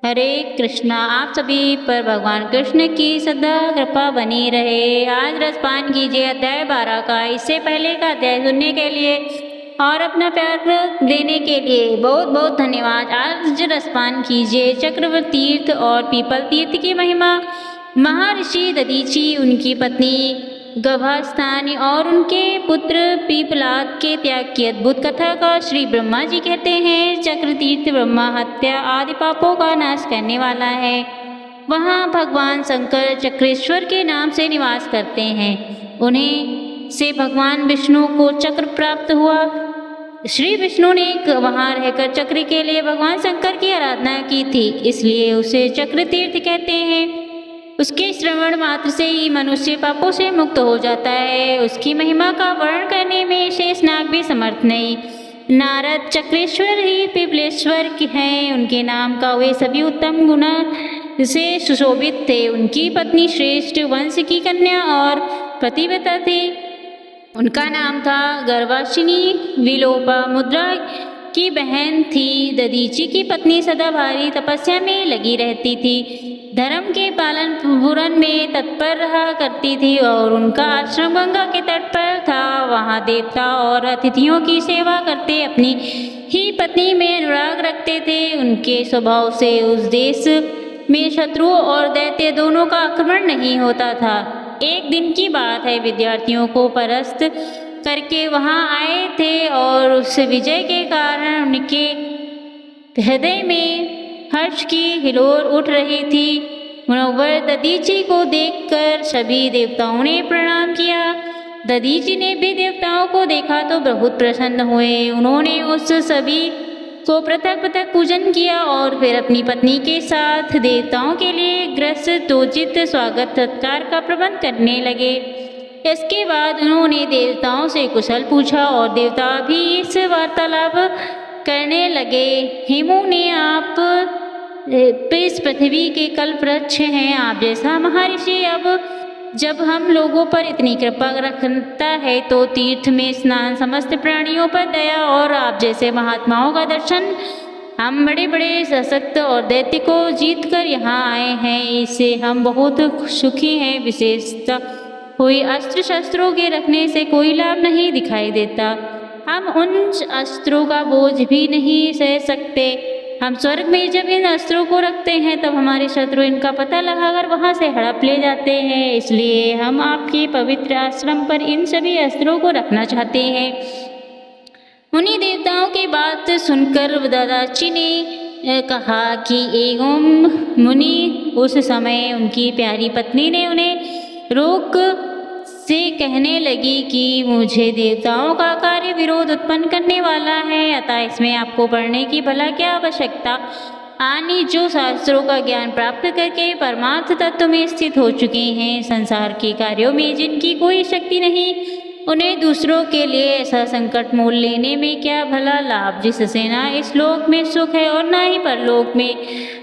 हरे कृष्णा। आप सभी पर भगवान कृष्ण की सदा कृपा बनी रहे। आज रसपान कीजिए अध्याय 12 का। इससे पहले का अध्याय सुनने के लिए और अपना प्यार देने के लिए बहुत बहुत धन्यवाद। आज रसपान कीजिए चक्रवर्ती तीर्थ और पीपल तीर्थ की महिमा। महर्षि दधीचि, उनकी पत्नी गभास्थानी और उनके पुत्र पीपलाद के त्याग की अद्भुत कथा का श्री ब्रह्मा जी कहते हैं। चक्र तीर्थ ब्रह्मा हत्या आदि पापों का नाश करने वाला है। वहाँ भगवान शंकर चक्रेश्वर के नाम से निवास करते हैं। उन्हें से भगवान विष्णु को चक्र प्राप्त हुआ। श्री विष्णु ने वहाँ रहकर चक्र के लिए भगवान शंकर की आराधना की थी, इसलिए उसे चक्र तीर्थ कहते हैं। उसके श्रवण मात्र से ही मनुष्य पापों से मुक्त हो जाता है। उसकी महिमा का वर्णन करने में शेषनाग भी समर्थ नहीं। नारद चक्रेश्वर ही पीपलेश्वर हैं। उनके नाम का वे सभी उत्तम गुण से सुशोभित थे। उनकी पत्नी श्रेष्ठ वंश की कन्या और पतिव्रता थी। उनका नाम था गर्भाशिनी। विलोपा मुद्रा की बहन थी। दधीचि की पत्नी सदा भारी तपस्या में लगी रहती थी। धर्म के पालन पूरण में तत्पर रहा करती थी और उनका आश्रम गंगा के तट पर था। वहाँ देवता और अतिथियों की सेवा करते अपनी ही पत्नी में अनुराग रखते थे। उनके स्वभाव से उस देश में शत्रुओं और दैत्य दोनों का आक्रमण नहीं होता था। एक दिन की बात है, विद्यार्थियों को परास्त करके वहाँ आए थे और उस विजय के कारण उनके हृदय में हर्ष की हिलोर उठ रही थी। मुनव्वर दधीचि को देखकर सभी देवताओं ने प्रणाम किया। दधीचि ने भी देवताओं को देखा तो बहुत प्रसन्न हुए। उन्होंने उस सभी को पृथक पृथक पूजन किया और फिर अपनी पत्नी के साथ देवताओं के लिए ग्रस्तोचित स्वागत सत्कार का प्रबंध करने लगे। इसके बाद उन्होंने देवताओं से कुशल पूछा और देवता भी इस वार्तालाप करने लगे। हेमु ने, आप इस पृथ्वी के कल्प वृक्ष हैं। आप जैसा महर्षि अब जब हम लोगों पर इतनी कृपा रखता है तो तीर्थ में स्नान, समस्त प्राणियों पर दया और आप जैसे महात्माओं का दर्शन। हम बड़े बड़े सशक्त और दैत्य को जीत कर यहाँ आए हैं। इससे हम बहुत सुखी हैं। विशेषता कोई अस्त्र शस्त्रों के रखने से कोई लाभ नहीं दिखाई देता। हम उन अस्त्रों का बोझ भी नहीं सह सकते। हम स्वर्ग में जब इन अस्त्रों को रखते हैं तब हमारे शत्रु इनका पता लगाकर वहाँ से हड़प ले जाते हैं। इसलिए हम आपके पवित्र आश्रम पर इन सभी अस्त्रों को रखना चाहते हैं। उन्हीं देवताओं की बात सुनकर दधीचि ने कहा कि एवं मुनि। उस समय उनकी प्यारी पत्नी ने उन्हें रोक से कहने लगी कि मुझे देवताओं का कार्य विरोध उत्पन्न करने वाला है, अतः इसमें आपको पढ़ने की भला क्या आवश्यकता। आनी जो शास्त्रों का ज्ञान प्राप्त करके परमार्थ तत्व में स्थित हो चुके हैं, संसार के कार्यों में जिनकी कोई शक्ति नहीं, उन्हें दूसरों के लिए ऐसा संकट मोल लेने में क्या भला लाभ, जिससे ना इस लोक में सुख है और ना ही परलोक में।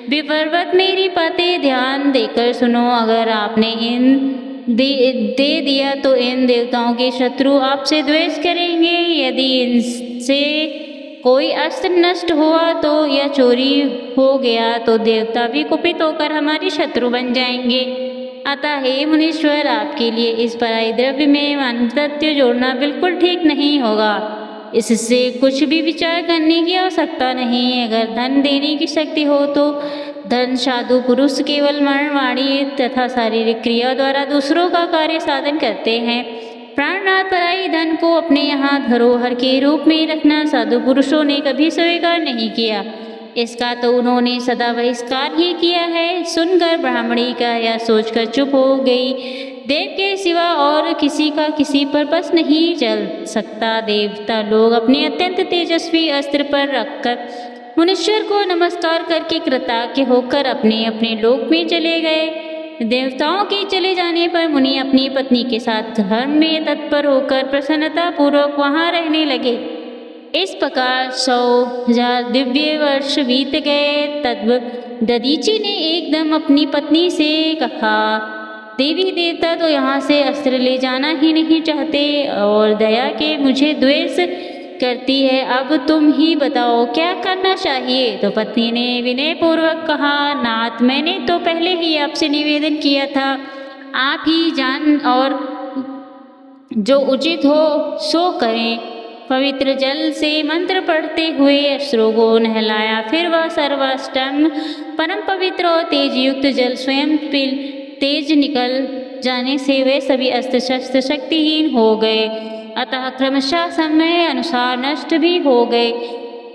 विपर्वत मेरी बातें ध्यान देकर सुनो। अगर आपने इन दे दिया तो इन देवताओं के शत्रु आपसे द्वेष करेंगे। यदि इनसे कोई अस्त्र नष्ट हुआ तो या चोरी हो गया तो देवता भी कुपित होकर हमारे शत्रु बन जाएंगे। अतः हे मुनीश्वर, आपके लिए इस पराई द्रव्य में मानवतत्व जोड़ना बिल्कुल ठीक नहीं होगा। इससे कुछ भी विचार करने की आवश्यकता नहीं। अगर धन देने की शक्ति हो तो धन साधु पुरुष केवल मन, वाणी तथा शारीरिक क्रिया द्वारा दूसरों का कार्य साधन करते हैं। प्राणनाथ पराई धन को अपने यहाँ धरोहर के रूप में रखना साधु पुरुषों ने कभी स्वीकार नहीं किया। इसका तो उन्होंने सदा बहिष्कार ही किया है। सुनकर ब्राह्मणी का यह सोचकर चुप हो गई। देव के सिवा और किसी का किसी पर बस नहीं चल सकता। देवता लोग अपने अत्यंत तेजस्वी अस्त्र पर रखकर मुनीश्वर को नमस्कार करके कृतज्ञ होकर अपने अपने लोक में चले गए। देवताओं के चले जाने पर मुनि अपनी पत्नी के साथ धर्म में तत्पर होकर प्रसन्नता पूर्वक वहाँ रहने लगे। इस प्रकार 100,000 दिव्य वर्ष बीत गए। तब दधीचि ने एकदम अपनी पत्नी से कहा, देवी देवता तो यहाँ से अस्त्र ले जाना ही नहीं चाहते और दया के मुझे द्वेष करती है, अब तुम ही बताओ क्या करना चाहिए। तो पत्नी ने विनयपूर्वक कहा, नाथ मैंने तो पहले ही आपसे निवेदन किया था, आप ही जान और जो उचित हो सो करें। पवित्र जल से मंत्र पढ़ते हुए अश्रु को नहलाया, फिर वह सर्वाष्टम परम पवित्र और तेज युक्त जल स्वयं तेज निकल जाने से वे सभी अस्त्र शस्त्र शक्तिहीन हो गए, अतः क्रमशः समय अनुसार नष्ट भी हो गए।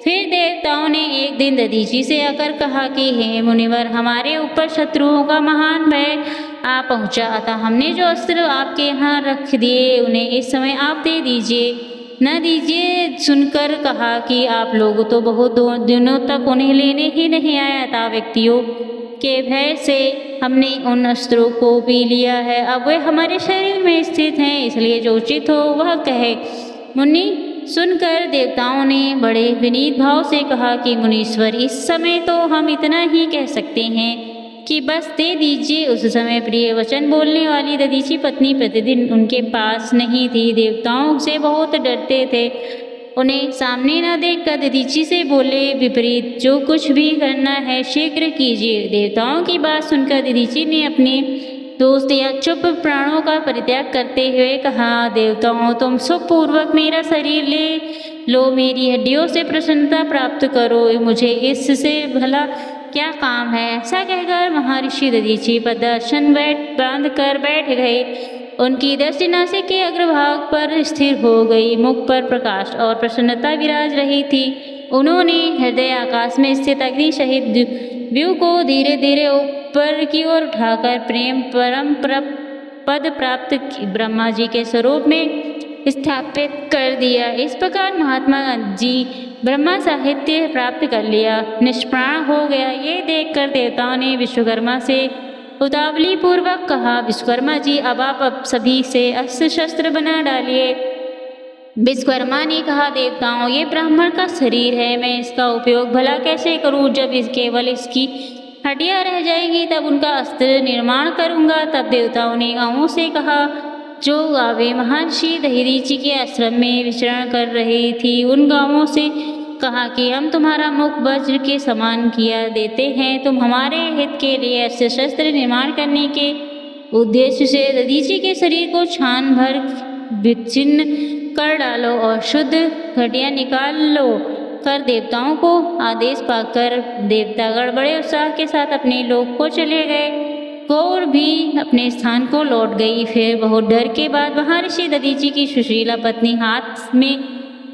फिर देवताओं ने एक दिन दधीचि से आकर कहा कि हे मुनिवर, हमारे ऊपर शत्रुओं का महान भय आ पहुँचा, अतः हमने जो अस्त्र आपके यहाँ रख दिए उन्हें इस समय आप दे दीजिए। न दीजिए सुनकर कहा कि आप लोग तो बहुत दिनों तक उन्हें लेने ही नहीं आया था, व्यक्तियों के भय से हमने उन अस्त्रों को पी लिया है, अब वे हमारे शरीर में स्थित हैं, इसलिए जो उचित हो वह कहे। मुनि सुनकर देवताओं ने बड़े विनीत भाव से कहा कि मुनीश्वर, इस समय तो हम इतना ही कह सकते हैं कि बस दे दीजिए। उस समय प्रिय वचन बोलने वाली दधीचि पत्नी प्रतिदिन उनके पास नहीं थी, देवताओं से बहुत डरते थे। उन्हें सामने न देखकर दधीचि से बोले, विपरीत जो कुछ भी करना है शीघ्र कीजिए। देवताओं की बात सुनकर दधीचि ने अपने दोस्त या चुप प्राणों का परित्याग करते हुए कहा, देवताओं तुम सुखपूर्वक मेरा शरीर ले लो, मेरी हड्डियों से प्रसन्नता प्राप्त करो, मुझे इससे भला क्या काम है। ऐसा कहकर महर्षि दधीचि पद्मासन बांध कर बैठ गए। उनकी दृष्टि नासिक के अग्रभाग पर स्थिर हो गई, मुख पर प्रकाश और प्रसन्नता विराज रही थी। उन्होंने हृदय आकाश में स्थित अग्नि सहित व्यू को धीरे धीरे ऊपर की ओर उठाकर प्रेम परम पद प्राप्त ब्रह्मा जी के स्वरूप में स्थापित कर दिया। इस प्रकार महात्मा जी ब्रह्मा साहित्य प्राप्त कर लिया, निष्प्राण हो गया। ये देखकर देवताओं ने विश्वकर्मा से उतावली पूर्वक कहा, विश्वकर्मा जी अब आप सभी से अस्त्र शस्त्र बना डालिए। विश्वकर्मा ने कहा, देवताओं ये ब्राह्मण का शरीर है, मैं इसका उपयोग भला कैसे करूं। जब केवल इसकी हड्डियां रह जाएगी तब उनका अस्त्र निर्माण करूंगा। तब देवताओं ने गांवों से कहा जो गावें महर्षि दधीचि के आश्रम में विचरण कर रही थी, उन गांवों से कहा कि हम तुम्हारा मुख वज्र के समान किया देते हैं, तुम हमारे हित के लिए अस्त्र शस्त्र निर्माण करने के उद्देश्य से दधीचि के शरीर को छान भर विच्छिन्न कर डालो और शुद्ध हड्डियां निकाल लो। कर देवताओं को आदेश पाकर देवतागण बड़े उत्साह के साथ अपने लोक को चले गए। गौर भी अपने स्थान को लौट गई। फिर बहुत डर के बाद महर्षि दधीचि की सुशीला पत्नी हाथ में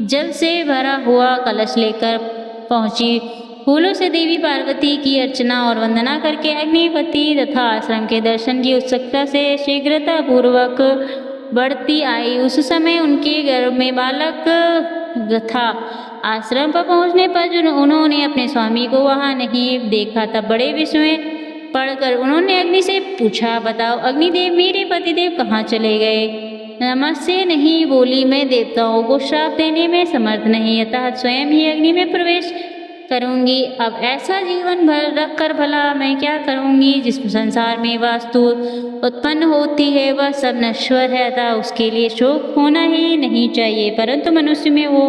जल से भरा हुआ कलश लेकर पहुंची। फूलों से देवी पार्वती की अर्चना और वंदना करके अग्निपति तथा आश्रम के दर्शन की उत्सुकता से शीघ्रता पूर्वक बढ़ती आई। उस समय उनके गर्भ में बालक था। आश्रम पर पहुंचने पर उन्होंने अपने स्वामी को वहां नहीं देखा। तब बड़े विस्मय पढ़कर उन्होंने अग्नि से पूछा, बताओ अग्निदेव मेरे पतिदेव कहाँ चले गए। नमस्ते नहीं बोली, मैं देवताओं को श्राप देने में समर्थ नहीं, अतः स्वयं ही अग्नि में प्रवेश करूंगी। अब ऐसा जीवन भर रख कर भला मैं क्या करूंगी। जिस संसार में वास्तु उत्पन्न होती है वह सब नश्वर है, अतः उसके लिए शोक होना ही नहीं चाहिए। परंतु मनुष्य में वो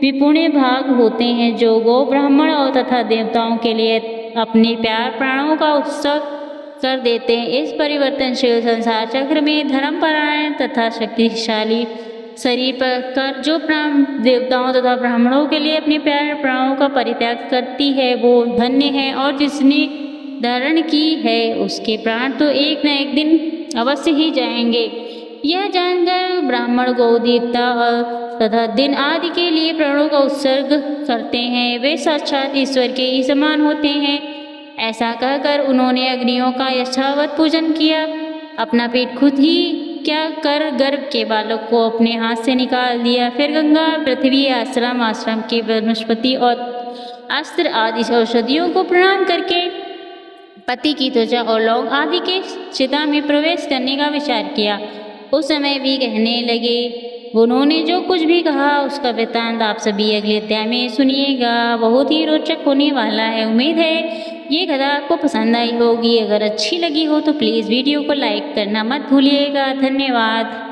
विपुण्य भाग होते हैं जो गौ ब्राह्मण और तथा देवताओं के लिए अपने प्यार प्राणों का उत्सव कर देते हैं। इस परिवर्तनशील संसार चक्र में धर्मपरायण तथा शक्तिशाली शरीर पर कर जो देवताओं तथा ब्राह्मणों के लिए अपने प्यार प्राणों का परित्याग करती है वो धन्य है, और जिसने धारण की है उसके प्राण तो एक न एक दिन अवश्य ही जाएंगे। यह जानकर ब्राह्मण गौ देवता तथा दिन आदि के लिए प्राणों का उत्सर्ग करते हैं, वे साक्षात ईश्वर के ही समान होते हैं। ऐसा कहकर उन्होंने अग्नियों का यथावत पूजन किया। अपना पेट खुद ही क्या कर गर्भ के बालक को अपने हाथ से निकाल दिया। फिर गंगा पृथ्वी आश्रम के वनस्पति और अस्त्र आदि औषधियों को प्रणाम करके पति की त्वचा और लौंग आदि के चिता में प्रवेश करने का विचार किया। उस समय भी कहने लगे, उन्होंने जो कुछ भी कहा उसका वृत्तांत आप सभी अगले अध्याय में सुनिएगा, बहुत ही रोचक होने वाला है। उम्मीद है ये कथा आपको पसंद आई होगी। अगर अच्छी लगी हो तो प्लीज़ वीडियो को लाइक करना मत भूलिएगा। धन्यवाद।